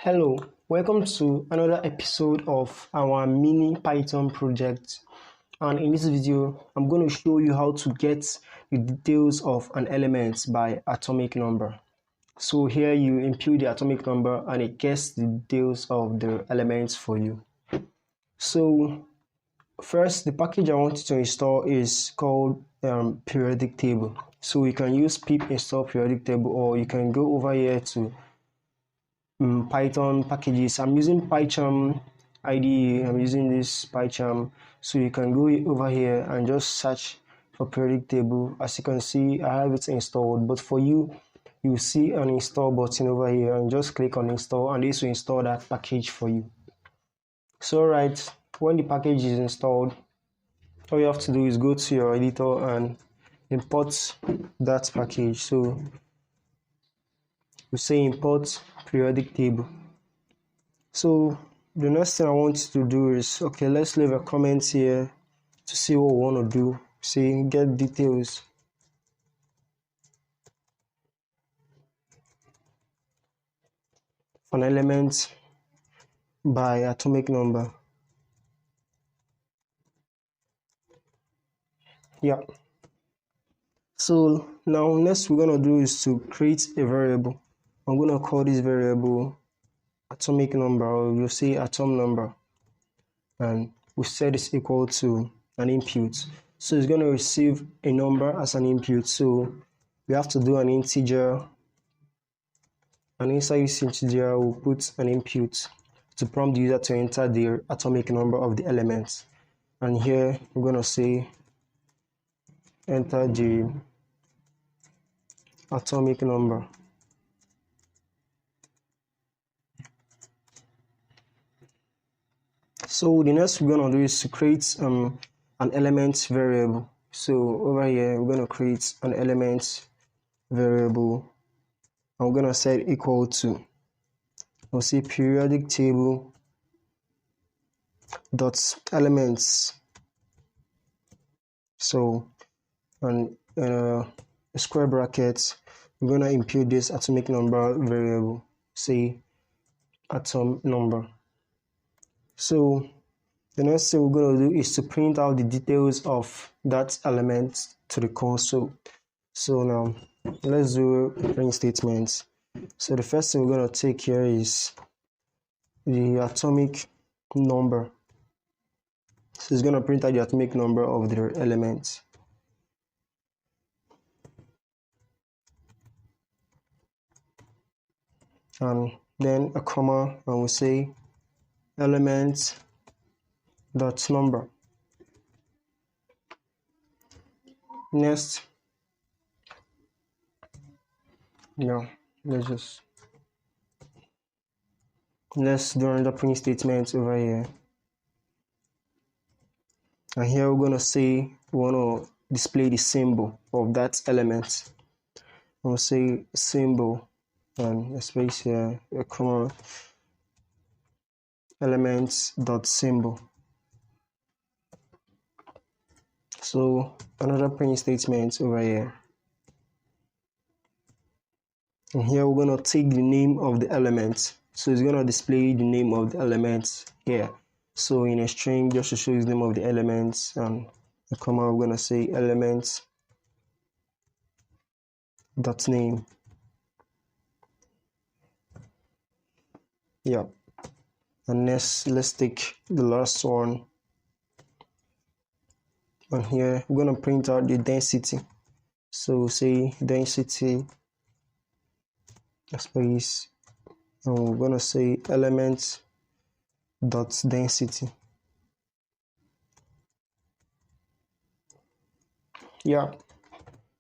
Hello, welcome to another episode of our mini Python project. And in this video, I'm going to show you how to get the details of an element by atomic number. So here you input the atomic number and it gets the details of the elements for you. So first, the package I want you to install is called periodic table. So you can use pip install periodic table, or you can go over here to Python packages. I'm using PyCharm IDE. I'm using this PyCharm, so you can go over here and just search for periodic table. As you can see, I have it installed, but for you, you see an install button over here and just click on install, and this will install that package for you. So right, when the package is installed, all you have to do is go to your editor and import that package. So we say import periodic table. So the next thing I want you to do is, okay, let's leave a comment here to see what we want to do. Say get details. An element by atomic number. Yeah. So now next we're going to do is to create a variable. I'm going to call this variable atomic number, or we'll say atom number, and we set this equal to an input. So it's going to receive a number as an input, so we have to do an integer, and inside this integer we'll put an input to prompt the user to enter the atomic number of the element. And here we're going to say enter the atomic number. So the next we're going to do is to create an element variable. So over here we're going to create an element variable. I'm going to set equal to, we'll say periodic table dot elements. So and a square bracket, we're going to impute this atomic number variable, say atom number. So the next thing we're going to do is to print out the details of that element to the console. So now let's do a print statement. So the first thing we're going to take here is the atomic number. So it's going to print out the atomic number of the element. And then a comma, and we'll say element dot number. Next, let's do another print statement over here. And here we're gonna say we want to display the symbol of that element. We'll say symbol and a space here, a comma, elements dot symbol. So another print statement over here. And here we're going to take the name of the element. So it's going to display the name of the element here. So in a string, just to show you the name of the elements, and a comma, we're going to say elements dot name. Yeah. And next, let's take the last one. And here we're going to print out the density. So say density space, and we're going to say element dot density. Yeah,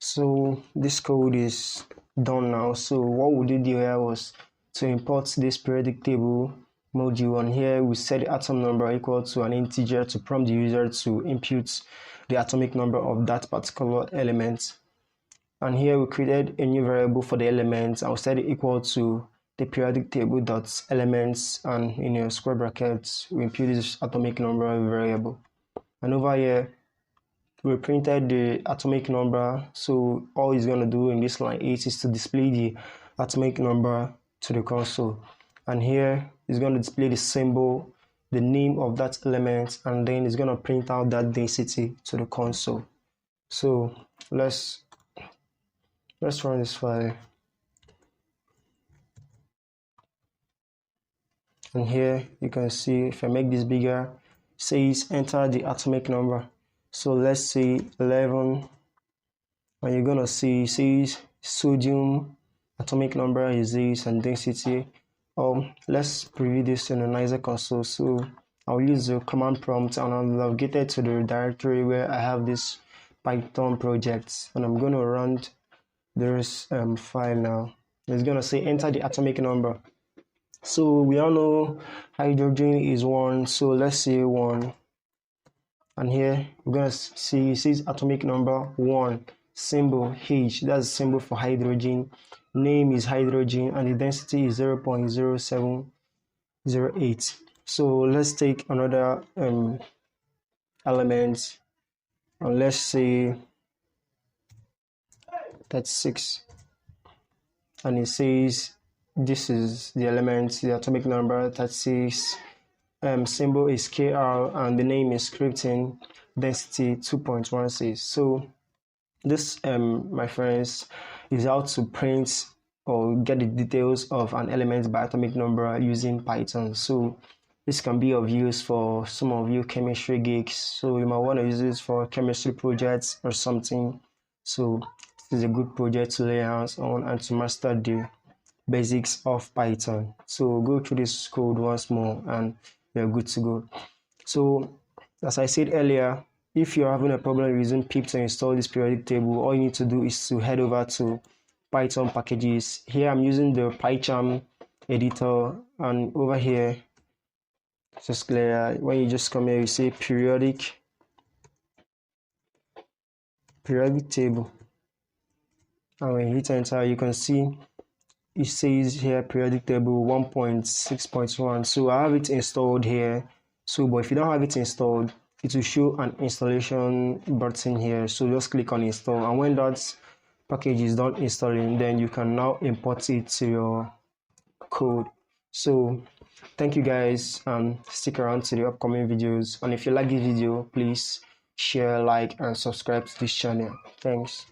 so this code is done now. So what we did here was to import this periodic table module, and here we set the atom number equal to an integer to prompt the user to input the atomic number of that particular element. And here we created a new variable for the element, and we set it equal to the periodic table dot elements, and in a square brackets we impute this atomic number variable. And over here we printed the atomic number. So all it's going to do in this line 8 is to display the atomic number to the console. and here it's going to display the symbol, the name of that element, and then it's going to print out that density to the console. So let's run this file, and here you can see if I make this bigger, says enter the atomic number. So let's say 11, and you're gonna see it says sodium atomic number is this and density. Let's preview this in a nicer console. So I'll use the command prompt and I'm navigated to the directory where I have this Python project, and I'm gonna run this file now. It's gonna say enter the atomic number. So we all know hydrogen is 1, so let's say 1, and here we're gonna see it says atomic number 1, symbol H, that's the symbol for hydrogen, name is hydrogen, and the density is 0.0708. So let's take another element, and let's say that's 6, and it says this is the element, the atomic number, that says symbol is Kr, and the name is scripting, density 2.16. So this my friends, is how to print or get the details of an element by atomic number using Python. So this can be of use for some of you chemistry geeks, so you might want to use this for chemistry projects or something. So this is a good project to lay hands on and to master the basics of Python. So go through this code once more and you're good to go. So as I said earlier, if you're having a problem using pip to install this periodic table, all you need to do is to head over to Python packages. Here I'm using the PyCharm editor, and over here, just clear, when you just come here, you say periodic table, and when you hit enter, you can see it says here periodic table 1.6.1. so I have it installed here. So but if you don't have it installed, it will show an installation button here, so just click on install, and when that package is done installing, then you can now import it to your code. So thank you guys, and stick around to the upcoming videos, and if you like this video, please share, like, and subscribe to this channel. Thanks.